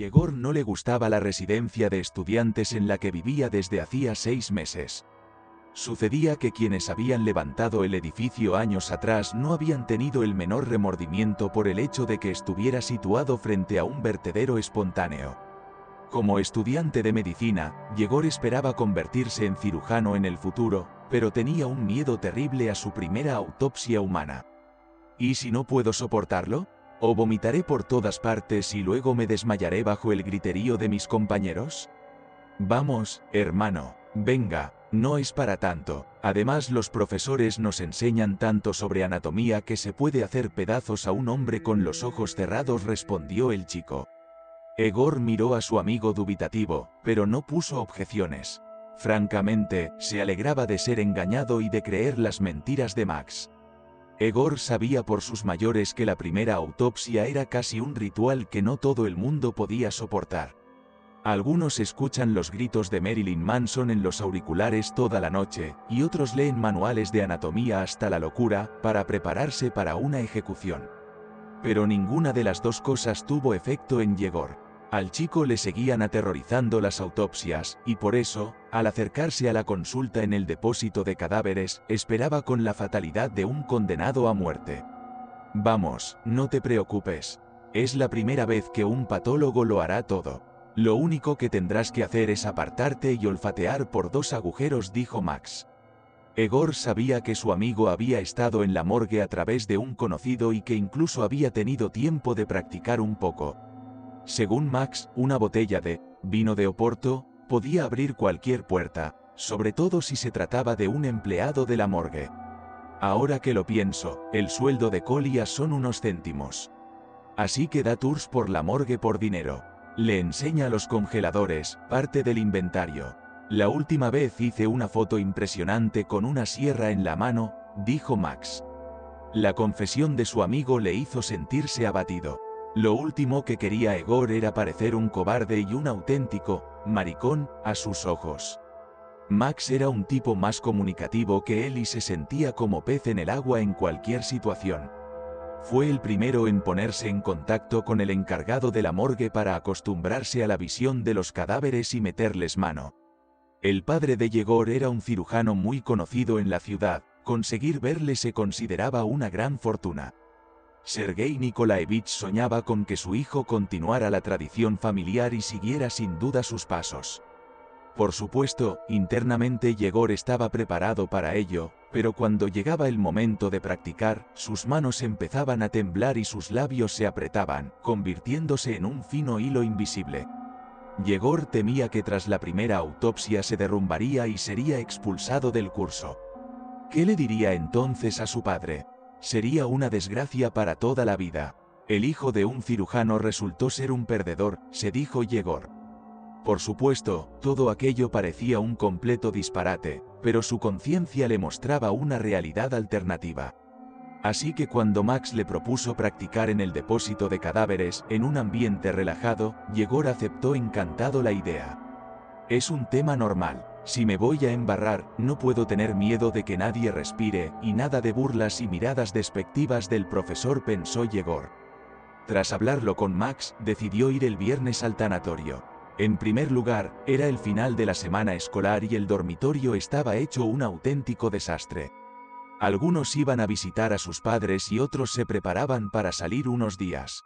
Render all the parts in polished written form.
Yegor no le gustaba la residencia de estudiantes en la que vivía desde hacía 6 meses. Sucedía que quienes habían levantado el edificio años atrás no habían tenido el menor remordimiento por el hecho de que estuviera situado frente a un vertedero espontáneo. Como estudiante de medicina, Yegor esperaba convertirse en cirujano en el futuro, pero tenía un miedo terrible a su primera autopsia humana. ¿Y si no puedo soportarlo? ¿O vomitaré por todas partes y luego me desmayaré bajo el griterío de mis compañeros? Vamos, hermano, venga, no es para tanto. Además, los profesores nos enseñan tanto sobre anatomía que se puede hacer pedazos a un hombre con los ojos cerrados, respondió el chico. Yegor miró a su amigo dubitativo, pero no puso objeciones. Francamente, se alegraba de ser engañado y de creer las mentiras de Max. Yegor sabía por sus mayores que la primera autopsia era casi un ritual que no todo el mundo podía soportar. Algunos escuchan los gritos de Marilyn Manson en los auriculares toda la noche, y otros leen manuales de anatomía hasta la locura, para prepararse para una ejecución. Pero ninguna de las dos cosas tuvo efecto en Yegor. Al chico le seguían aterrorizando las autopsias, y por eso, al acercarse a la consulta en el depósito de cadáveres, esperaba con la fatalidad de un condenado a muerte. Vamos, no te preocupes. Es la primera vez que un patólogo lo hará todo. Lo único que tendrás que hacer es apartarte y olfatear por 2 agujeros, dijo Max. Yegor sabía que su amigo había estado en la morgue a través de un conocido y que incluso había tenido tiempo de practicar un poco. Según Max, una botella de vino de Oporto podía abrir cualquier puerta, sobre todo si se trataba de un empleado de la morgue. Ahora que lo pienso, el sueldo de Colia son unos céntimos. Así que da tours por la morgue por dinero. Le enseña los congeladores, parte del inventario. La última vez hice una foto impresionante con una sierra en la mano, dijo Max. La confesión de su amigo le hizo sentirse abatido. Lo último que quería Yegor era parecer un cobarde y un auténtico maricón a sus ojos. Max era un tipo más comunicativo que él y se sentía como pez en el agua en cualquier situación. Fue el primero en ponerse en contacto con el encargado de la morgue para acostumbrarse a la visión de los cadáveres y meterles mano. El padre de Yegor era un cirujano muy conocido en la ciudad, conseguir verle se consideraba una gran fortuna. Sergei Nikolaevich soñaba con que su hijo continuara la tradición familiar y siguiera sin duda sus pasos. Por supuesto, internamente Yegor estaba preparado para ello, pero cuando llegaba el momento de practicar, sus manos empezaban a temblar y sus labios se apretaban, convirtiéndose en un fino hilo invisible. Yegor temía que tras la primera autopsia se derrumbaría y sería expulsado del curso. ¿Qué le diría entonces a su padre? Sería una desgracia para toda la vida. El hijo de un cirujano resultó ser un perdedor, se dijo Yegor. Por supuesto, todo aquello parecía un completo disparate, pero su conciencia le mostraba una realidad alternativa. Así que cuando Max le propuso practicar en el depósito de cadáveres, en un ambiente relajado, Yegor aceptó encantado la idea. Es un tema normal. Si me voy a embarrar, no puedo tener miedo de que nadie respire, y nada de burlas y miradas despectivas del profesor, pensó Yegor. Tras hablarlo con Max, decidió ir el viernes al tanatorio. En primer lugar, era el final de la semana escolar y el dormitorio estaba hecho un auténtico desastre. Algunos iban a visitar a sus padres y otros se preparaban para salir unos días.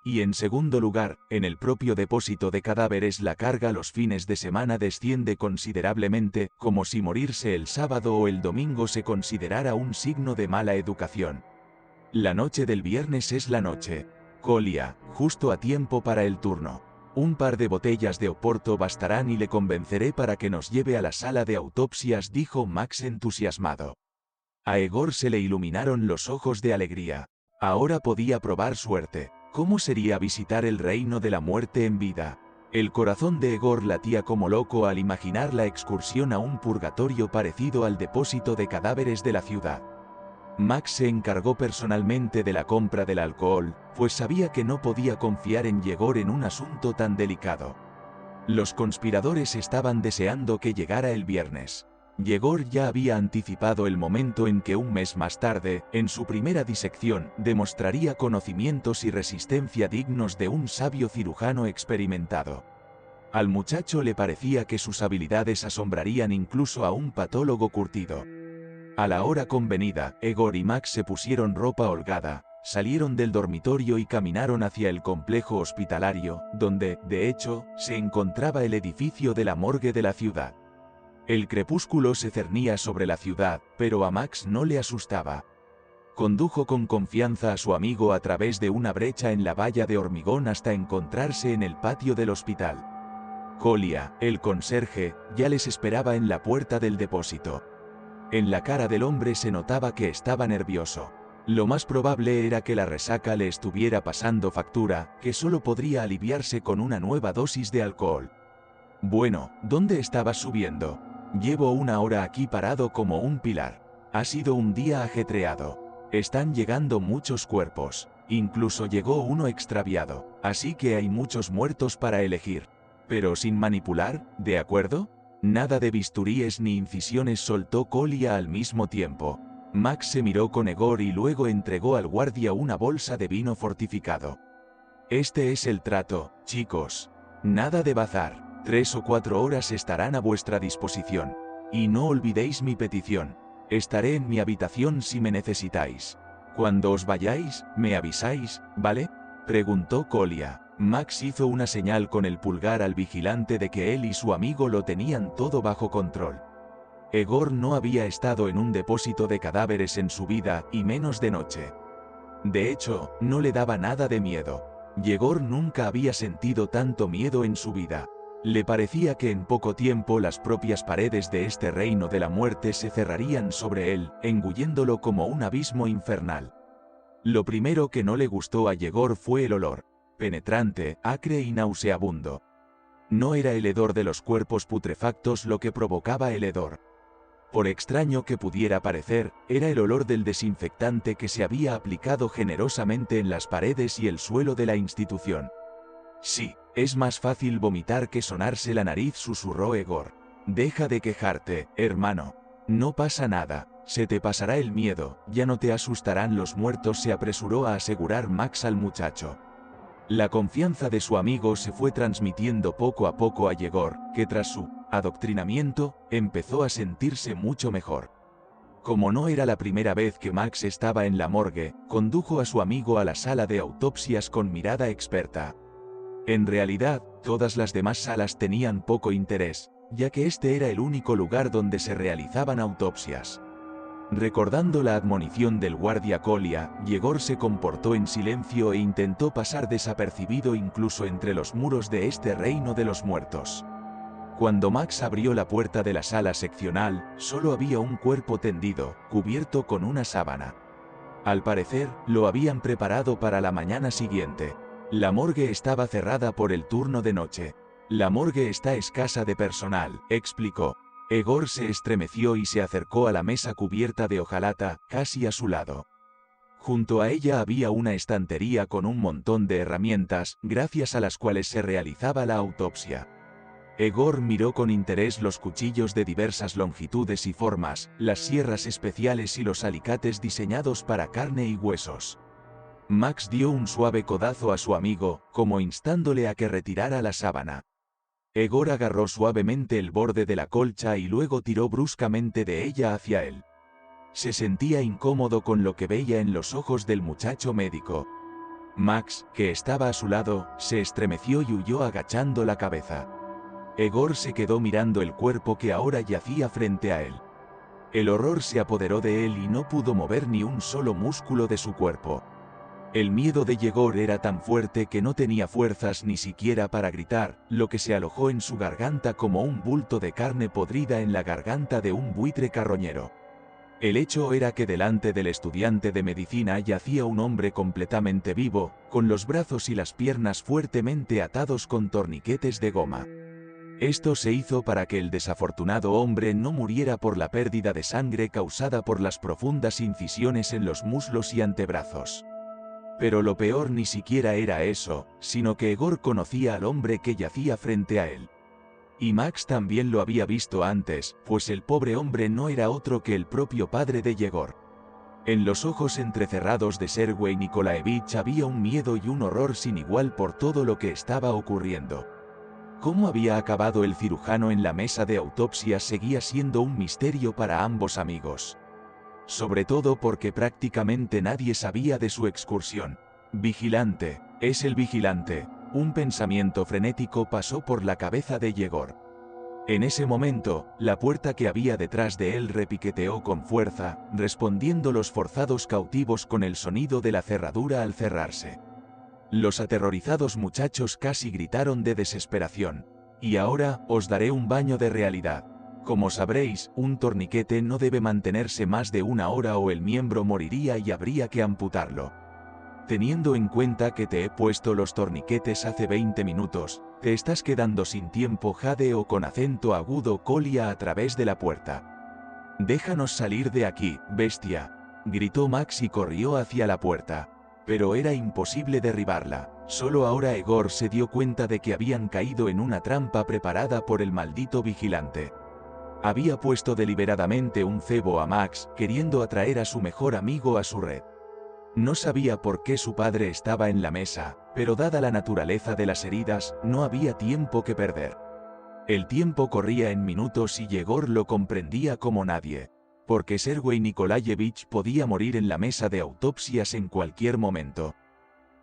Y en segundo lugar, en el propio depósito de cadáveres la carga los fines de semana desciende considerablemente, como si morirse el sábado o el domingo se considerara un signo de mala educación. La noche del viernes es la noche. Colia, justo a tiempo para el turno. Un par de botellas de Oporto bastarán y le convenceré para que nos lleve a la sala de autopsias, dijo Max entusiasmado. A Yegor se le iluminaron los ojos de alegría. Ahora podía probar suerte. ¿Cómo sería visitar el reino de la muerte en vida? El corazón de Yegor latía como loco al imaginar la excursión a un purgatorio parecido al depósito de cadáveres de la ciudad. Max se encargó personalmente de la compra del alcohol, pues sabía que no podía confiar en Yegor en un asunto tan delicado. Los conspiradores estaban deseando que llegara el viernes. Yegor ya había anticipado el momento en que un mes más tarde, en su primera disección, demostraría conocimientos y resistencia dignos de un sabio cirujano experimentado. Al muchacho le parecía que sus habilidades asombrarían incluso a un patólogo curtido. A la hora convenida, Egor y Max se pusieron ropa holgada, salieron del dormitorio y caminaron hacia el complejo hospitalario, donde, de hecho, se encontraba el edificio de la morgue de la ciudad. El crepúsculo se cernía sobre la ciudad, pero a Max no le asustaba. Condujo con confianza a su amigo a través de una brecha en la valla de hormigón hasta encontrarse en el patio del hospital. Kolia, el conserje, ya les esperaba en la puerta del depósito. En la cara del hombre se notaba que estaba nervioso. Lo más probable era que la resaca le estuviera pasando factura, que solo podría aliviarse con una nueva dosis de alcohol. Bueno, ¿dónde estabas subiendo? Llevo una hora aquí parado como un pilar. Ha sido un día ajetreado. Están llegando muchos cuerpos. Incluso llegó uno extraviado, así que hay muchos muertos para elegir. Pero sin manipular, ¿de acuerdo? Nada de bisturíes ni incisiones, soltó Kolia al mismo tiempo. Max se miró con Egor y luego entregó al guardia una bolsa de vino fortificado. Este es el trato, chicos. Nada de bazar. 3 o 4 horas estarán a vuestra disposición. Y no olvidéis mi petición. Estaré en mi habitación si me necesitáis. Cuando os vayáis, me avisáis, ¿vale? Preguntó Kolia. Max hizo una señal con el pulgar al vigilante de que él y su amigo lo tenían todo bajo control. Egor no había estado en un depósito de cadáveres en su vida, y menos de noche. De hecho, no le daba nada de miedo. Yegor nunca había sentido tanto miedo en su vida. Le parecía que en poco tiempo las propias paredes de este reino de la muerte se cerrarían sobre él, engulléndolo como un abismo infernal. Lo primero que no le gustó a Yegor fue el olor, penetrante, acre y nauseabundo. No era el hedor de los cuerpos putrefactos lo que provocaba el hedor. Por extraño que pudiera parecer, era el olor del desinfectante que se había aplicado generosamente en las paredes y el suelo de la institución. Sí, es más fácil vomitar que sonarse la nariz, susurró Egor. Deja de quejarte, hermano. No pasa nada, se te pasará el miedo, ya no te asustarán los muertos, se apresuró a asegurar Max al muchacho. La confianza de su amigo se fue transmitiendo poco a poco a Yegor, que tras su adoctrinamiento, empezó a sentirse mucho mejor. Como no era la primera vez que Max estaba en la morgue, condujo a su amigo a la sala de autopsias con mirada experta. En realidad, todas las demás salas tenían poco interés, ya que este era el único lugar donde se realizaban autopsias. Recordando la admonición del guardia Kolia, Yegor se comportó en silencio e intentó pasar desapercibido incluso entre los muros de este reino de los muertos. Cuando Max abrió la puerta de la sala seccional, solo había un cuerpo tendido, cubierto con una sábana. Al parecer, lo habían preparado para la mañana siguiente. La morgue estaba cerrada por el turno de noche. La morgue está escasa de personal, explicó. Egor se estremeció y se acercó a la mesa cubierta de hojalata, casi a su lado. Junto a ella había una estantería con un montón de herramientas, gracias a las cuales se realizaba la autopsia. Egor miró con interés los cuchillos de diversas longitudes y formas, las sierras especiales y los alicates diseñados para carne y huesos. Max dio un suave codazo a su amigo, como instándole a que retirara la sábana. Egor agarró suavemente el borde de la colcha y luego tiró bruscamente de ella hacia él. Se sentía incómodo con lo que veía en los ojos del muchacho médico. Max, que estaba a su lado, se estremeció y huyó agachando la cabeza. Egor se quedó mirando el cuerpo que ahora yacía frente a él. El horror se apoderó de él y no pudo mover ni un solo músculo de su cuerpo. El miedo de Yegor era tan fuerte que no tenía fuerzas ni siquiera para gritar, lo que se alojó en su garganta como un bulto de carne podrida en la garganta de un buitre carroñero. El hecho era que delante del estudiante de medicina yacía un hombre completamente vivo, con los brazos y las piernas fuertemente atados con torniquetes de goma. Esto se hizo para que el desafortunado hombre no muriera por la pérdida de sangre causada por las profundas incisiones en los muslos y antebrazos. Pero lo peor ni siquiera era eso, sino que Egor conocía al hombre que yacía frente a él. Y Max también lo había visto antes, pues el pobre hombre no era otro que el propio padre de Yegor. En los ojos entrecerrados de Sergei Nikolaevich había un miedo y un horror sin igual por todo lo que estaba ocurriendo. Cómo había acabado el cirujano en la mesa de autopsia seguía siendo un misterio para ambos amigos. Sobre todo porque prácticamente nadie sabía de su excursión. Vigilante, es el vigilante. Un pensamiento frenético pasó por la cabeza de Yegor. En ese momento, la puerta que había detrás de él repiqueteó con fuerza, respondiendo los forzados cautivos con el sonido de la cerradura al cerrarse. Los aterrorizados muchachos casi gritaron de desesperación. Y ahora, os daré un baño de realidad. Como sabréis, un torniquete no debe mantenerse más de 1 hora o el miembro moriría y habría que amputarlo. Teniendo en cuenta que te he puesto los torniquetes hace 20 minutos, te estás quedando sin tiempo, jadeo con acento agudo Kolia a través de la puerta. Déjanos salir de aquí, bestia, gritó Max y corrió hacia la puerta. Pero era imposible derribarla. Solo ahora Egor se dio cuenta de que habían caído en una trampa preparada por el maldito vigilante. Había puesto deliberadamente un cebo a Max, queriendo atraer a su mejor amigo a su red. No sabía por qué su padre estaba en la mesa, pero dada la naturaleza de las heridas, no había tiempo que perder. El tiempo corría en minutos y Yegor lo comprendía como nadie. Porque Sergei Nikolaevich podía morir en la mesa de autopsias en cualquier momento.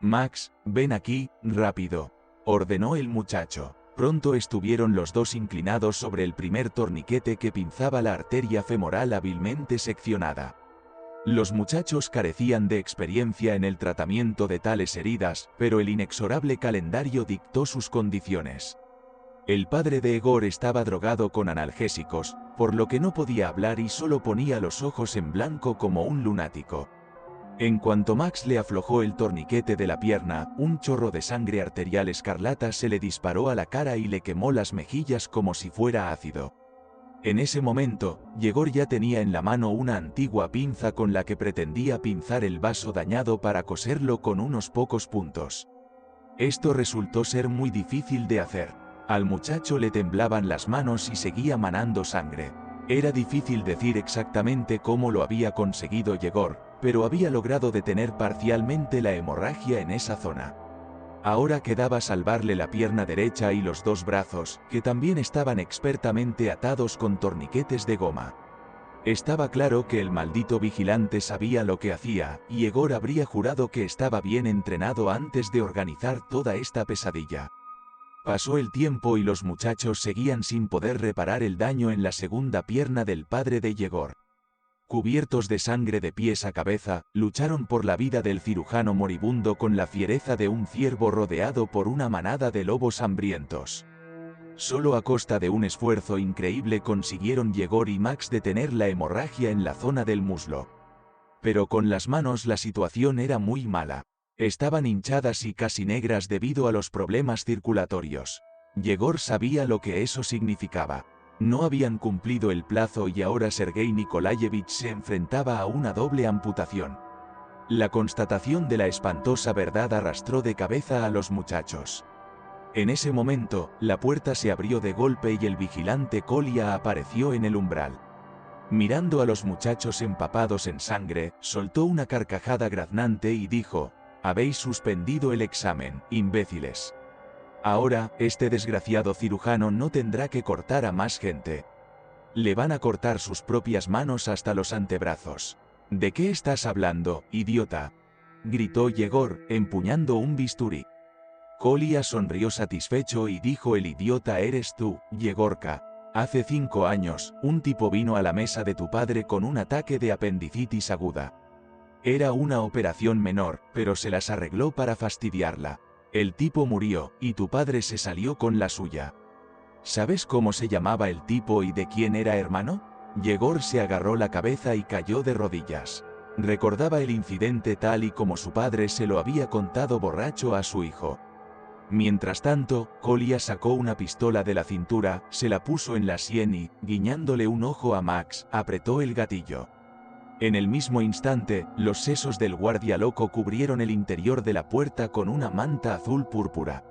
Max, ven aquí, rápido, ordenó el muchacho. Pronto estuvieron los dos inclinados sobre el primer torniquete que pinzaba la arteria femoral hábilmente seccionada. Los muchachos carecían de experiencia en el tratamiento de tales heridas, pero el inexorable calendario dictó sus condiciones. El padre de Egor estaba drogado con analgésicos, por lo que no podía hablar y solo ponía los ojos en blanco como un lunático. En cuanto Max le aflojó el torniquete de la pierna, un chorro de sangre arterial escarlata se le disparó a la cara y le quemó las mejillas como si fuera ácido. En ese momento, Yegor ya tenía en la mano una antigua pinza con la que pretendía pinzar el vaso dañado para coserlo con unos pocos puntos. Esto resultó ser muy difícil de hacer. Al muchacho le temblaban las manos y seguía manando sangre. Era difícil decir exactamente cómo lo había conseguido Yegor, pero había logrado detener parcialmente la hemorragia en esa zona. Ahora quedaba salvarle la pierna derecha y los 2 brazos, que también estaban expertamente atados con torniquetes de goma. Estaba claro que el maldito vigilante sabía lo que hacía, y Yegor habría jurado que estaba bien entrenado antes de organizar toda esta pesadilla. Pasó el tiempo y los muchachos seguían sin poder reparar el daño en la segunda pierna del padre de Yegor. Cubiertos de sangre de pies a cabeza, lucharon por la vida del cirujano moribundo con la fiereza de un ciervo rodeado por una manada de lobos hambrientos. Solo a costa de un esfuerzo increíble consiguieron Yegor y Max detener la hemorragia en la zona del muslo. Pero con las manos la situación era muy mala. Estaban hinchadas y casi negras debido a los problemas circulatorios. Yegor sabía lo que eso significaba. No habían cumplido el plazo y ahora Sergei Nikolaevich se enfrentaba a una doble amputación. La constatación de la espantosa verdad arrastró de cabeza a los muchachos. En ese momento, la puerta se abrió de golpe y el vigilante Kolia apareció en el umbral. Mirando a los muchachos empapados en sangre, soltó una carcajada graznante y dijo: «Habéis suspendido el examen, imbéciles. Ahora, este desgraciado cirujano no tendrá que cortar a más gente. Le van a cortar sus propias manos hasta los antebrazos». «¿De qué estás hablando, idiota?», gritó Yegor, empuñando un bisturí. Kolia sonrió satisfecho y dijo: «El idiota eres tú, Yegorka. Hace 5 años, un tipo vino a la mesa de tu padre con un ataque de apendicitis aguda. Era una operación menor, pero se las arregló para fastidiarla. El tipo murió, y tu padre se salió con la suya. ¿Sabes cómo se llamaba el tipo y de quién era hermano?». Yegor se agarró la cabeza y cayó de rodillas. Recordaba el incidente tal y como su padre se lo había contado borracho a su hijo. Mientras tanto, Kolia sacó una pistola de la cintura, se la puso en la sien y, guiñándole un ojo a Max, apretó el gatillo. En el mismo instante, los sesos del guardia loco cubrieron el interior de la puerta con una manta azul púrpura.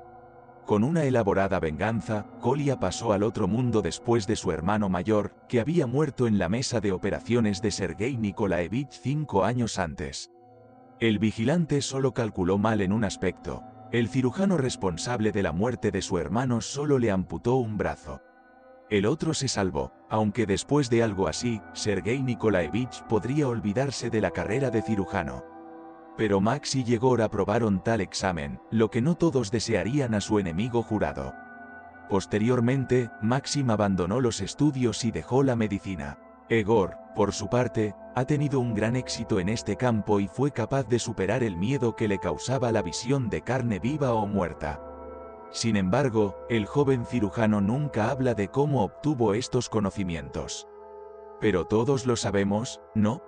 Con una elaborada venganza, Kolya pasó al otro mundo después de su hermano mayor, que había muerto en la mesa de operaciones de Sergei Nikolaevich 5 años antes. El vigilante solo calculó mal en un aspecto. El cirujano responsable de la muerte de su hermano solo le amputó un brazo. El otro se salvó, aunque después de algo así, Sergei Nikolaevich podría olvidarse de la carrera de cirujano. Pero Max y Yegor aprobaron tal examen, lo que no todos desearían a su enemigo jurado. Posteriormente, Maxim abandonó los estudios y dejó la medicina. Egor, por su parte, ha tenido un gran éxito en este campo y fue capaz de superar el miedo que le causaba la visión de carne viva o muerta. Sin embargo, el joven cirujano nunca habla de cómo obtuvo estos conocimientos. Pero todos lo sabemos, ¿no?